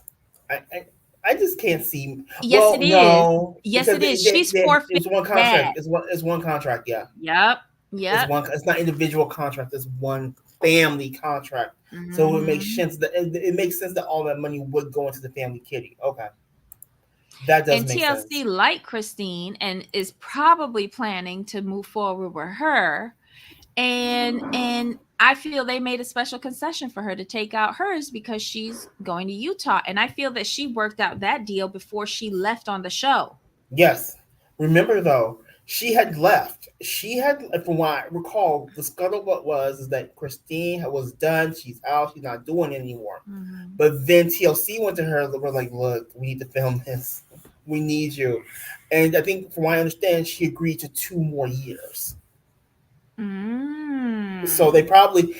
I just can't see. Yes, Well, it is. no, Yes, because it is. She's forfeit it's one contract. that. It's one contract. Yeah, Yep. it's Yep. one. It's not individual contract. It's one family contract. So it makes Hmm. sense that it makes sense that all that money would go into the family kitty. Okay, that does And make TLC sense. like Christine and is probably planning to move forward with her. And I feel they made a special concession for her to take out hers because she's going to Utah. And I feel that she worked out that deal before she left on the show. Yes. Remember though, she had left. She had, from what I recall, the scuttlebutt was is that Christine was done. She's out. She's not doing it anymore. Hmm. But then TLC went to her. They were like, "Look, we need to film this. We need you." And I think, from what I understand, she agreed to 2 more years. So they Mm. probably,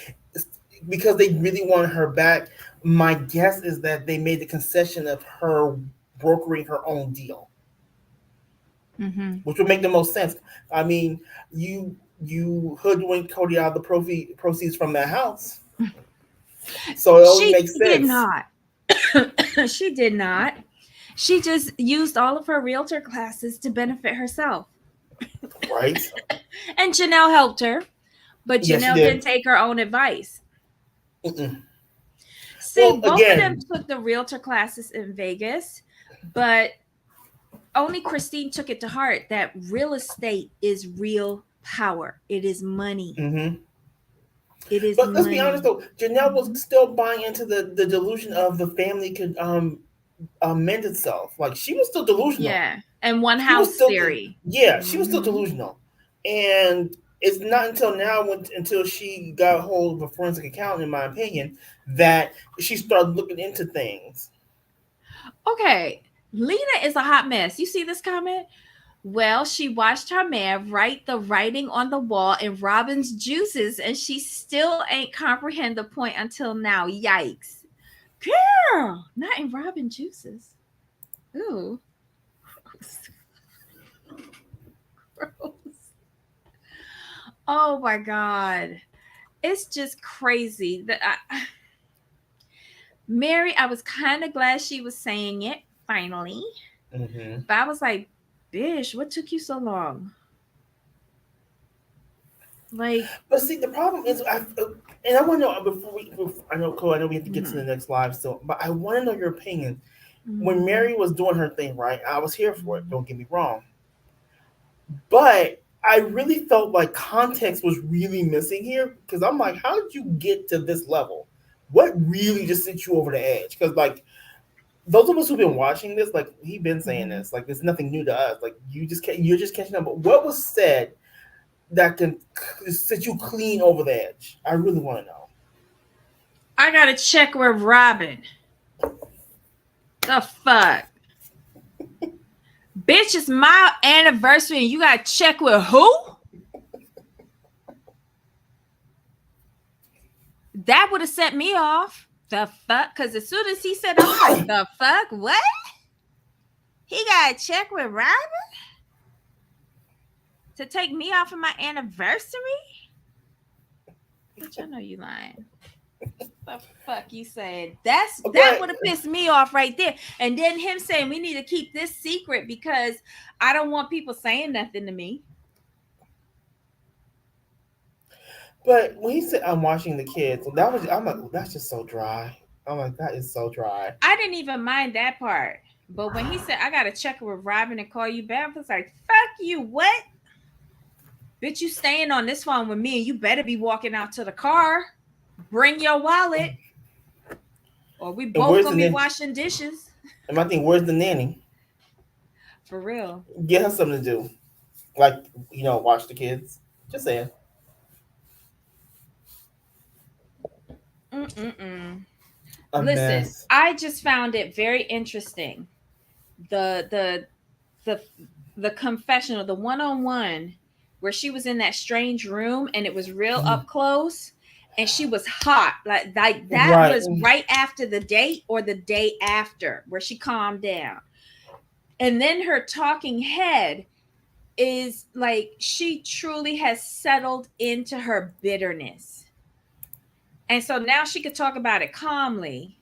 because they really wanted her back. My guess is that they made the concession of her brokering her own deal, Hmm. which would make the most sense. I mean, you hoodwinked Cody out of the proceeds from that house, so it only She makes did sense, not. She did not. She just used all of her realtor classes to benefit herself. right? And Janelle helped her, but Yes, she Janelle didn't did. take her own advice. Mm-mm. See, Well, both of them again, took the realtor classes in Vegas, but only Christine took it to heart that real estate is real power. It is money. hmm It is but let's be honest money. though, Janelle was Mhm. still buying into the delusion of the family could mend itself. Like, she was still delusional. Yeah. And one She was house still, theory. yeah, she was still Hmm. delusional, and it's not until now, until she got a hold of a forensic accountant, in my opinion, that she started looking into things. Okay. Lena is a hot mess. You see this comment? Well, she watched her man write the writing on the wall in Robyn's juices, and she still ain't comprehend the point until now. Yikes. Girl, not in Robin juices. Ooh. Gross. Oh my God. It's just crazy that Meri, I was kind of glad she was saying it finally, hmm but I was like, "Bish, what took you so long?" Like, But see, the problem is, and I want to know I know, Cole, I know we have to get to the mhm, next live still, but I want to know your opinion. When mhm, Mary was doing her thing, right? I was here for it. mhm. Don't get me wrong, but I really felt like context was really missing here because I'm like, how did you get to this level? What really just sent you over the edge? Because, like, those of us who've been watching this, like, he been saying Mhm. this, like, it's nothing new to us. Like, you're just catching up. But what was said that can set you clean over the edge? I really want to know. I gotta check with Robin. The fuck, bitch! It's my anniversary, and you gotta check with who? That would have set me off. The fuck? Because as soon as he said, I was like, the fuck? What? He got to check with Robin to take me off of my anniversary? Bitch, I know you lying. The fuck you said? That but would have pissed me off right there. And then him saying we need to keep this secret because I don't want people saying nothing to me. But when he said I'm watching the kids, that was I'm like that's just so dry. I'm like that is so dry. I didn't even mind that part. But when he said I gotta check with Robyn and call you back, I was like, fuck you, what? Bitch, you staying on this phone with me and you better be walking out to the car. Bring your wallet, or we And both where's the gonna be nanny? washing dishes. And my thing, where's the nanny? For real. Get her something to do, like watch the kids. Just saying, Mm-mm-mm. a Listen, mess. I just found it very interesting. The the the confessional, the one-on-one where she was in that strange room and it was real Mhm. up close and she was hot. Like that Right. was right after the date or the day after where she calmed down. And then her talking head is like she truly has settled into her bitterness. And so now she could talk about it calmly,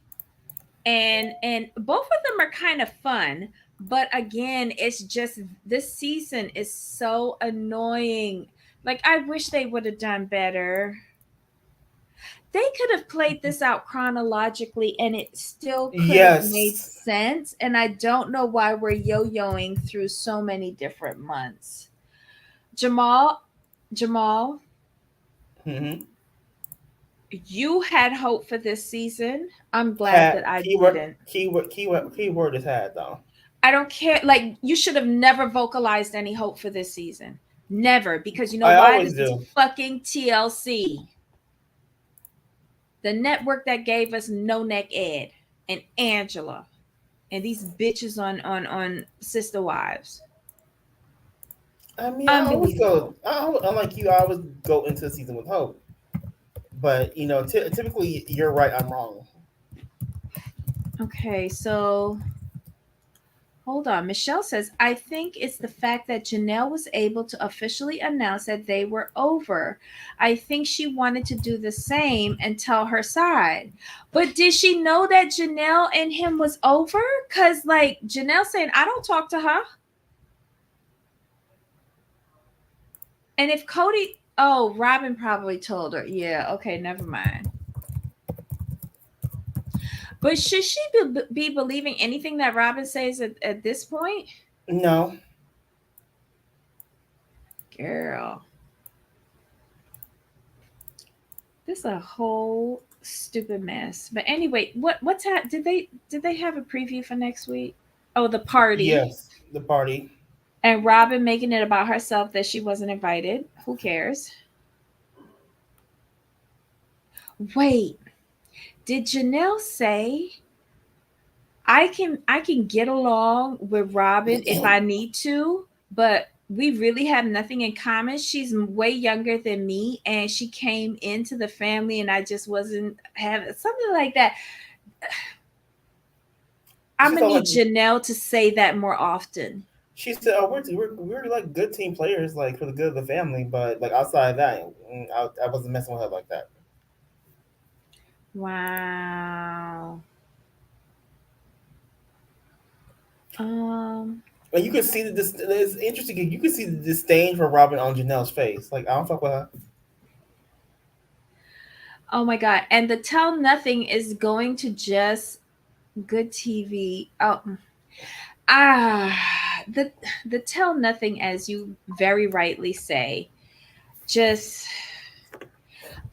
and both of them are kind of fun, but again it's just this season is so annoying. Like I wish they would have done better. They could have played this out chronologically and it still could have made Yes. sense, and I don't know why we're yo-yoing through so many different months. Jamal, Mm-hmm. you had hope for this season. I'm glad Had that I keyword didn't. keyword is had though. I don't care. Like, you should have never vocalized any hope for this season. Never. Because you know I why? always This is do. fucking TLC, the network that gave us No Neck Ed and Angela and these bitches on Sister Wives. I mean, I always go. Unbelievable. Unlike you, I always go into the season with hope. But typically you're right. I'm wrong. Okay, so hold on. Michelle says, I think it's the fact that Janelle was able to officially announce that they were over. I think she wanted to do the same and tell her side. But did she know that Janelle and him was over? Because, like, Janelle saying, I don't talk to her. And if Kody, oh, Robyn probably told her. Yeah, okay, never mind. But should she be believing anything that Robyn says at this point? No, Girl, this is a whole stupid mess. But anyway, what's that? Did they have a preview for next week? Oh, the party. yes, the party. And Robyn making it about herself that she wasn't invited. Who cares? Wait, did Janelle say I can get along with Robyn if I need to, but we really have nothing in common. She's way younger than me and she came into the family and I just wasn't having something like that. I'm She gonna felt like need Janelle to say that more often. she said, "Oh, we're like good team players, like for the good of the family, but like outside of that, I wasn't messing with her like that." Wow. Um. And you could see the it's interesting. You could see the disdain for Robin on Janelle's face. Like I don't fuck with her. Oh my god. And the tell nothing is going to just good TV. Oh, ah, the the tell nothing, as you very rightly say. Just,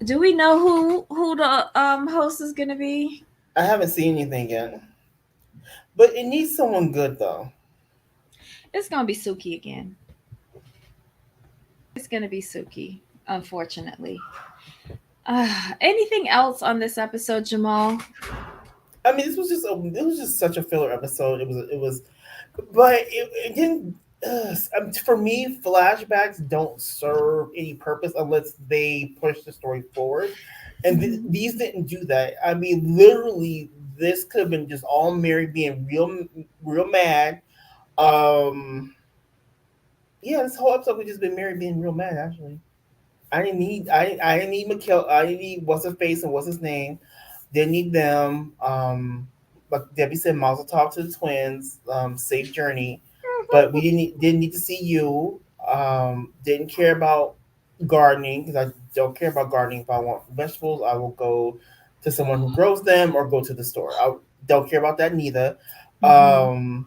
do we know who the host is gonna be? I haven't seen anything yet, but it needs someone good though. It's gonna be Suki again. It's gonna be Suki, unfortunately. Anything else on this episode, Jamal? I mean, it was just such a filler episode. But it didn't. For me, flashbacks don't serve any purpose unless they push the story forward, and Mhm. these didn't do that. I mean, literally, this could have been just all Mary being real mad. Um, yeah, this whole episode would just been Mary being real mad. Actually, I didn't need Mikkel. I didn't need what's his face and what's his name. Didn't need them. Like Debbie said, Mazel Tov to the twins. Safe journey, but we didn't need to see you. Didn't care about. gardening because I don't care about gardening. If I want vegetables, I will go to someone who grows them or go to the store. I don't care about that neither. Mm-hmm. Um,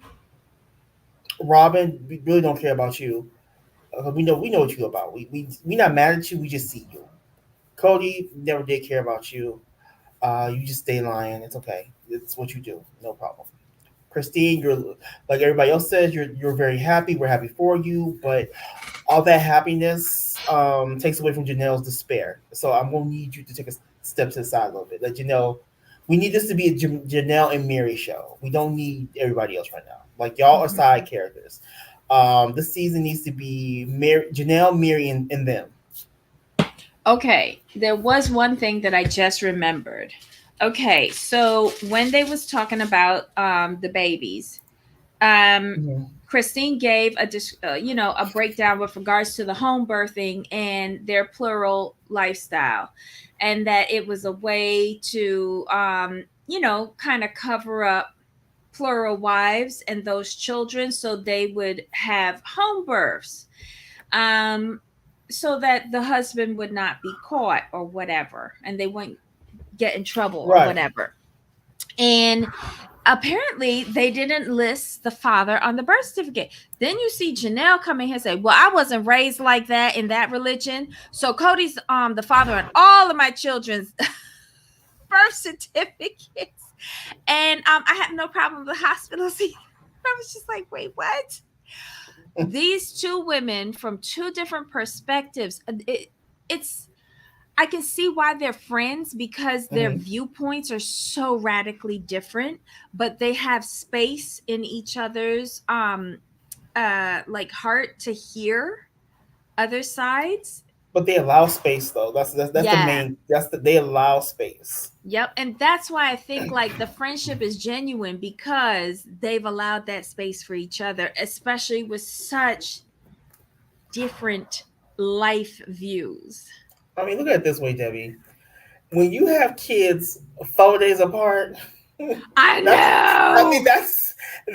Robyn, we really don't care about you. We know what you about. We not mad at you. We just see you. Kody never did care about you. You just stay lying. It's okay. It's what you do. No problem. Christine, you're like everybody else says. You're very happy. We're happy for you, but all that happiness takes away from Janelle's despair. So I'm gonna need you to take a step to the side a little bit. Like Janelle, we need this to be a Janelle and Meri show. We don't need everybody else right now. Like y'all are Mm-hmm. side characters. This season needs to be Janelle, Meri, and them. Okay, there was one thing that I just remembered. Okay, so when they was talking about the babies, um, Mm-hmm. Christine gave a breakdown with regards to the home birthing and their plural lifestyle, and that it was a way to kind of cover up plural wives and those children so they would have home births, um, so that the husband would not be caught or whatever, and they wouldn't get in trouble or Right. whatever. And apparently they didn't list the father on the birth certificate. Then you see Janelle come in here and say, well, I wasn't raised like that in that religion, so Kody's the father on all of my children's birth certificates. And I have no problem with hospitals either. I was just like, wait, what? These two women from two different perspectives, it's I can see why they're friends because their Mm-hmm. viewpoints are so radically different, but they have space in each other's like heart to hear other sides. But they allow space though. That's the Yeah. main. They allow space. Yep. And that's why I think like the friendship is genuine because they've allowed that space for each other, especially with such different life views. I mean, look at it this way, Debbie. When you have kids 4 days apart, I that's I mean know.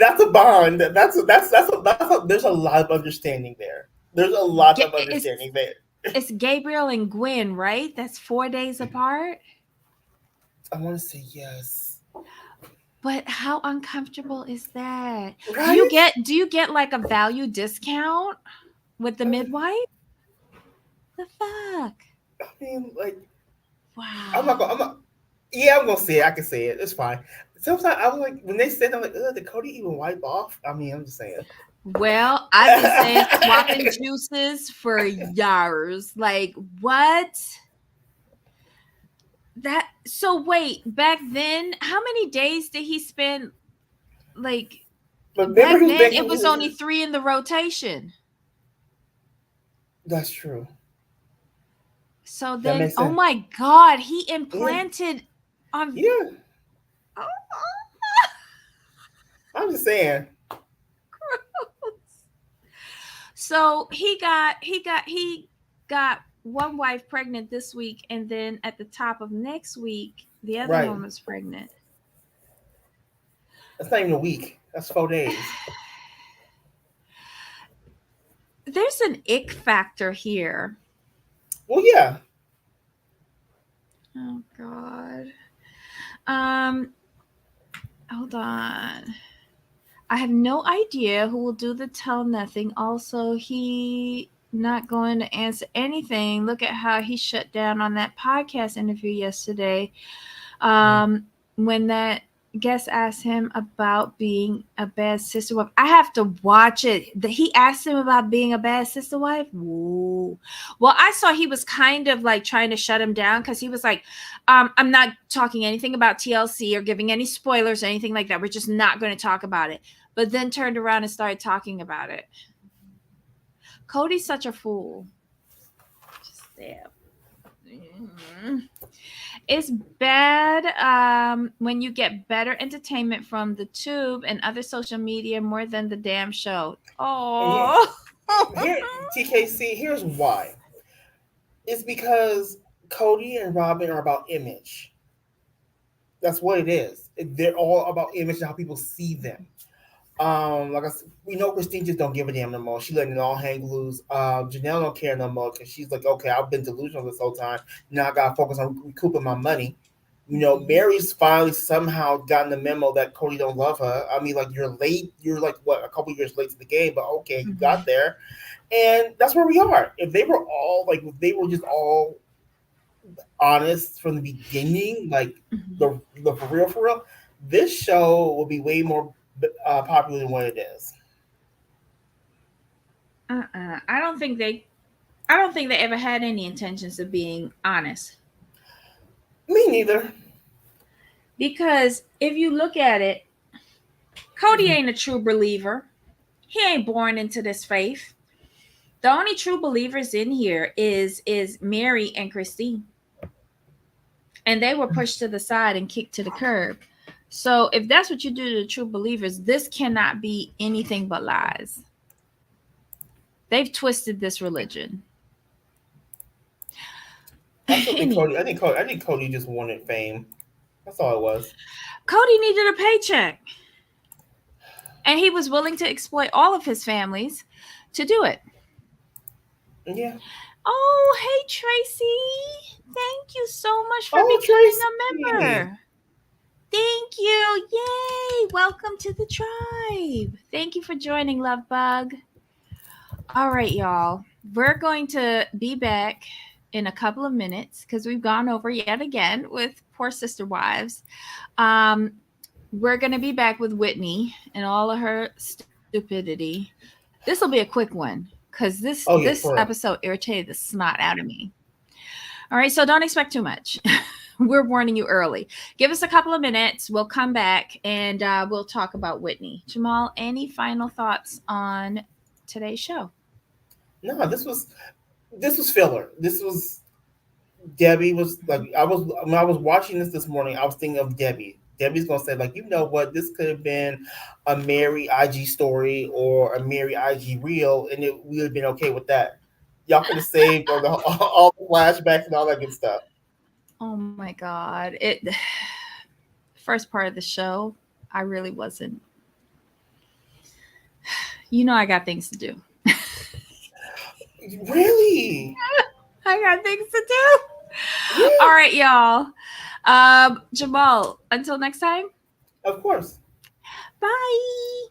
that's a bond. There's a lot of understanding there. There's a lot of It's understanding there. it's Gabriel and Gwen, right? That's 4 days apart. I want to say yes. But how uncomfortable is that? Right? Do you get like a value discount with the I midwife? The fuck? mean, like I'm not gonna. I'm Wow. not. Yeah, I'm gonna say it. I can say it. It's fine. Sometimes I was like, when they said, I'm like, did Cody even wipe off? I mean, I'm just saying. Well, I've been saying swapping juices for years. Like, what? That so wait, back then, how many days did he spend like But remember, back he was then making. it was only 3 in the rotation. That's true. So That then, makes oh sense. my God, he Yeah, implanted on. yeah. Oh, I'm just saying. so he got one wife pregnant this week, and then at the top of next week, the other Right. one was pregnant. That's not even a week. That's 4 days. There's an ick factor here. Well, yeah. Oh God. Um, hold on. I have no idea who will do the tell nothing. Also, he not going to answer anything. Look at how he shut down on that podcast interview yesterday. Mhm. When that guest asked him about being a bad sister wife. I have to watch it. He asked him about being a bad sister wife. Whoa. Well, I saw he was kind of like trying to shut him down because he was like, I'm not talking anything about TLC or giving any spoilers or anything like that. We're just not going to talk about it. But then turned around and started talking about it. Cody's such a fool. Just there. Mm. It's bad when you get better entertainment from the tube and other social media more than the damn show. And Oh. here, TKC. Here's why. It's because Cody and Robyn are about image. That's what it is. They're all about image and how people see them. Like I said, we know Christine just don't give a damn no more. She letting it all hang loose. Janelle don't care no more because she's like, okay, I've been delusional this whole time. Now I gotta focus on recouping my money. Mary's finally somehow gotten the memo that Kody don't love her. I mean, like you're late. You're like what, a couple years late to the game, but okay, you got Mhm. there, and that's where we are. If they were all like, if they were just all honest from the beginning, like Mhm. the for real, this show will be way more popular than what it is. I don't think they. I don't think they ever had any intentions of being honest. Me neither. Because if you look at it, Cody Mhm. ain't a true believer. He ain't born into this faith. The only true believers in here is Meri and Christine, and they were pushed to the side and kicked to the curb. So if that's what you do to the true believers, this cannot be anything but lies. They've twisted this religion. I still think Any Cody. I think Cody just wanted fame. That's all it was. Cody needed a paycheck, and he was willing to exploit all of his families to do it. Yeah. Oh, hey Tracy. Thank you so much for Oh, becoming a Tracy. member. Thank you. Yay. Welcome to the tribe. Thank you for joining, Love Bug. All right, y'all. We're going to be back in a couple of minutes because we've gone over yet again with Poor Sister Wives. Um, we're going to be back with Whitney and all of her stupidity. This will be a quick one because this Oh yeah, for real. episode irritated the snot out of me. All right, so don't expect too much. We're warning you early. Give us a couple of minutes. We'll come back and we'll talk about Whitney. Jamal, any final thoughts on today's show? No, this was filler. This was Debbie was like I was when I was watching this morning. I was thinking of Debbie. Debbie's gonna say like, you know what? This could have been a Mary IG story or a Mary IG reel, and we would have been okay with that. Y'all could have saved all the flashbacks and all that good stuff. Oh my god. It first part of the show, I really wasn't. You know I got things to do. Really? I got things to do. All Yeah. right, y'all. Jamal, until next time. Of course. Bye.